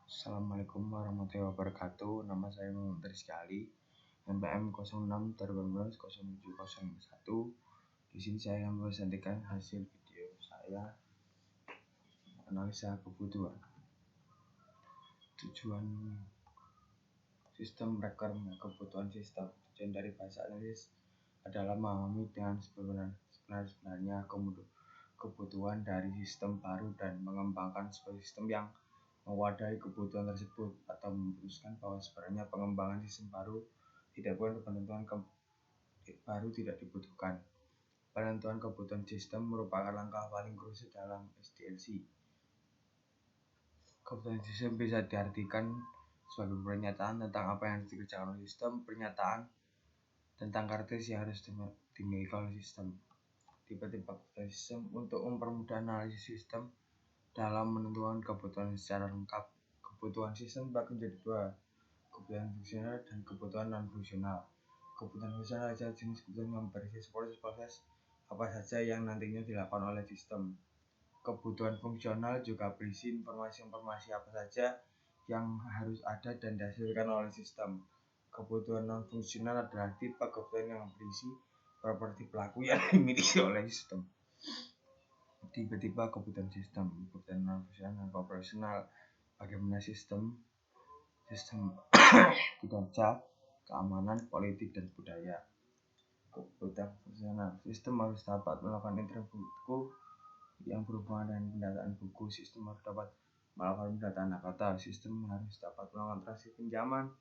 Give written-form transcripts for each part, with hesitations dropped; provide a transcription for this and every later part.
Assalamualaikum warahmatullahi wabarakatuh. Nama saya Muhammad Rizky Ali, NPM 06/12/0701. Di sini saya akan mempresentasikan hasil video saya analisa kebutuhan. Tujuan sistem rekor kebutuhan sistem. Tujuan dari bahasa analisis adalah memahami dengan sebenarnya kebutuhan dari sistem baru dan mengembangkan sebuah sistem yang mewadahi kebutuhan tersebut, atau memutuskan bahwa sebenarnya pengembangan sistem baru tidak tidak dibutuhkan. Penentuan kebutuhan sistem merupakan langkah paling krusial dalam SDLC. Kebutuhan sistem bisa diartikan sebagai pernyataan tentang apa yang harus dikerjakan oleh sistem, pernyataan tentang karakteristik yang harus dimiliki oleh sistem. Tipe-tipe kebutuhan sistem untuk mempermudah analisis sistem dalam menentukan kebutuhan secara lengkap. Kebutuhan sistem dibagi menjadi dua, kebutuhan fungsional dan kebutuhan non-fungsional. Kebutuhan fungsional adalah jenis kebutuhan yang berisi proses-proses apa saja yang nantinya dilakukan oleh sistem. Kebutuhan fungsional juga berisi informasi-informasi apa saja yang harus ada dan dihasilkan oleh sistem. Kebutuhan non-fungsional adalah tipe kebutuhan yang berisi properti pelaku yang dimiliki oleh sistem. Tipe-tipe kebutuhan sistem. Kebutuhan non-fungsional dan operasional. Bagaimana sistem kinerja, keamanan, politik, dan budaya. Kebutuhan fungsional. Sistem harus dapat melakukan interview buku yang berhubungan dengan pendataan buku. Sistem harus dapat melakukan pendataan anggota. Sistem harus dapat melakukan transaksi pinjaman.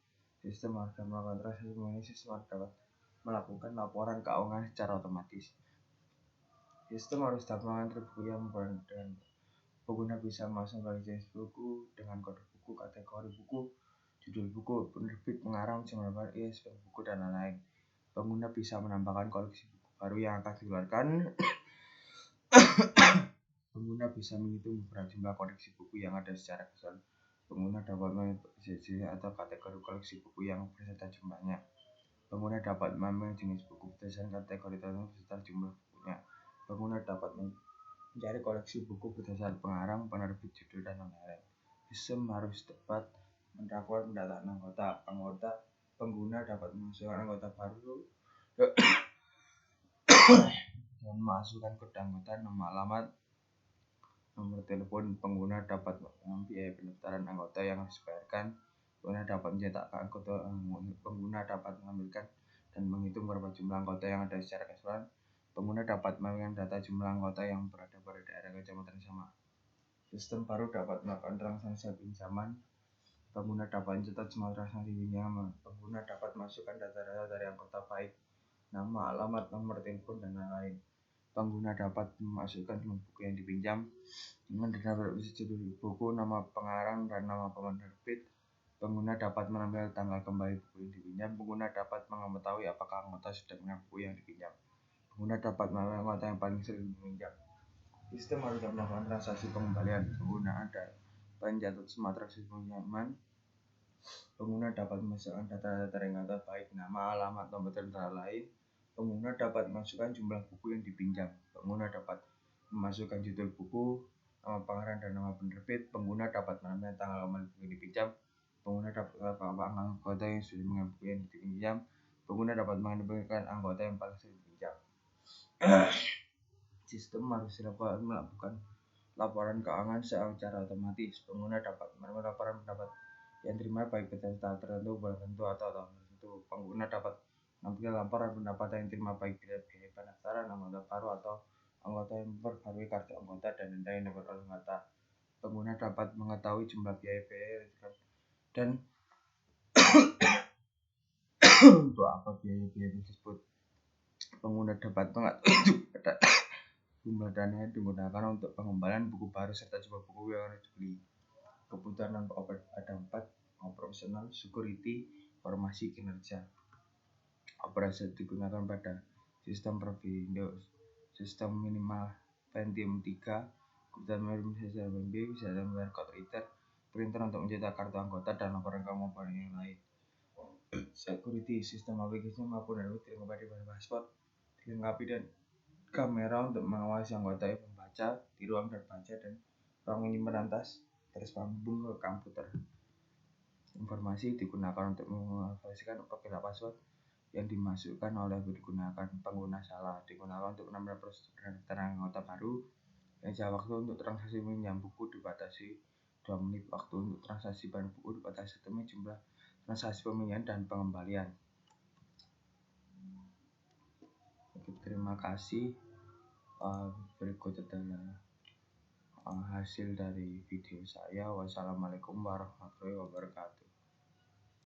Sistem harus dapat melakukan transaksi pembayaran. Sistem harus dapat melakukan laporan keuangan secara otomatis. Sistem harus dapat melakukan buku yang dengan pengguna bisa memasukkan jenis buku dengan kode buku, kategori buku, judul buku, penerbit, pengarang, jumlah ISBN buku, dan lain-lain. Pengguna bisa menambahkan koleksi buku baru yang akan dikeluarkan. Pengguna bisa menghitung beberapa jumlah koleksi buku yang ada secara keseluruhan. Pengguna dapat memilih atau kategori koleksi buku yang beserta jumlahnya. Pengguna dapat memilih jenis buku berdasarkan kategori tertentu beserta jumlah bukunya. Pengguna dapat mencari koleksi buku berdasarkan pengarang, penerbit, judul, dan lain-lain. Sistem harus dapat melakukan pendataan anggota. Pengguna dapat memasukkan anggota baru dan memasukkan kode anggota, nama alamat, nomor telepon. Pengguna dapat mengambil biaya pendaftaran anggota yang harus dibayarkan. Pengguna dapat mencetak anggota. Pengguna dapat mengambilkan dan menghitung berapa jumlah anggota yang ada secara keseluruhan. Pengguna dapat mengambil data jumlah anggota yang berada pada daerah kecamatan sama. Sistem baru dapat melakukan transaksi pinjaman. Pengguna dapat mencatat semua transaksi pinjaman. Pengguna dapat masukkan data-data dari anggota, baik nama, alamat, nomor telepon, dan lain-lain. Pengguna dapat memasukkan buku yang dipinjam dengan data berisi judul buku, nama pengarang, dan nama penerbit. Pengguna dapat mengambil tanggal kembali buku yang dipinjam. Pengguna dapat mengetahui apakah anggota sudah mengambil buku yang dipinjam. Pengguna dapat mengambil anggota yang paling sering meminjam. Sistem harus melakukan transaksi pengembalian. Pengguna ada mencatat semua transaksi pinjaman. Pengguna dapat memasukkan data-data dari anggota, baik nama, alamat, nomor telepon, dan lain. Pengguna dapat memasukkan jumlah buku yang dipinjam. Pengguna dapat memasukkan judul buku, nama pengarang, dan nama penerbit. Pengguna dapat menambah tanggal kembali buku yang dipinjam. Pengguna dapat menambahkan anggota yang sudah mengambil buku yang dipinjam. Pengguna dapat menambahkan anggota yang paling sering dipinjam. Sistem harus dapat melakukan laporan keuangan secara otomatis. Pengguna dapat menerima laporan pendapat yang terima, baik berdasarkan tahap tertentu, bulan tertentu, atau tahun tertentu. Pengguna dapat mengambil laporan pendapatan yang terima, baik biaya pendaftaran anggota baru atau anggota yang memperbarui kartu anggota dan denda yang didapat oleh anggota. Pengguna dapat mengetahui jumlah biaya dan untuk apa biaya tersebut. Pengguna dapat mengetahui jumlah dana yang digunakan untuk pengembalian buku baru serta jumlah buku yang harus dibeli. Kebutuhan ada 4: operasional, security, informasi, kinerja. Operasi digunakan pada sistem per Windows, sistem minimal Pentium 3, kebutuhan minimum sistem MB, bisa membayar code reader, printer untuk mencetak kartu anggota, dan laporan komponen yang lain. Security, sistem aplikasi maupun dilengkapi dengan paspor, dilengkapi dan kamera untuk mengawasi anggota yang membaca di ruang terbaca dan ruang ini merantas tersambung ke komputer. Informasi digunakan untuk mengverifikasikan apabila password yang dimasukkan oleh digunakan pengguna salah. Digunakan untuk menambah proses pendaftaran anggota baru. Jangka waktu untuk transaksi peminjam buku dibatasi 2 menit. Waktu untuk transaksi bahan buku dibatasi 1 menit. Jumlah transaksi peminjam dan pengembalian. Oke, terima kasih. Berikut adalah hasil dari video saya. Wassalamualaikum warahmatullahi wabarakatuh.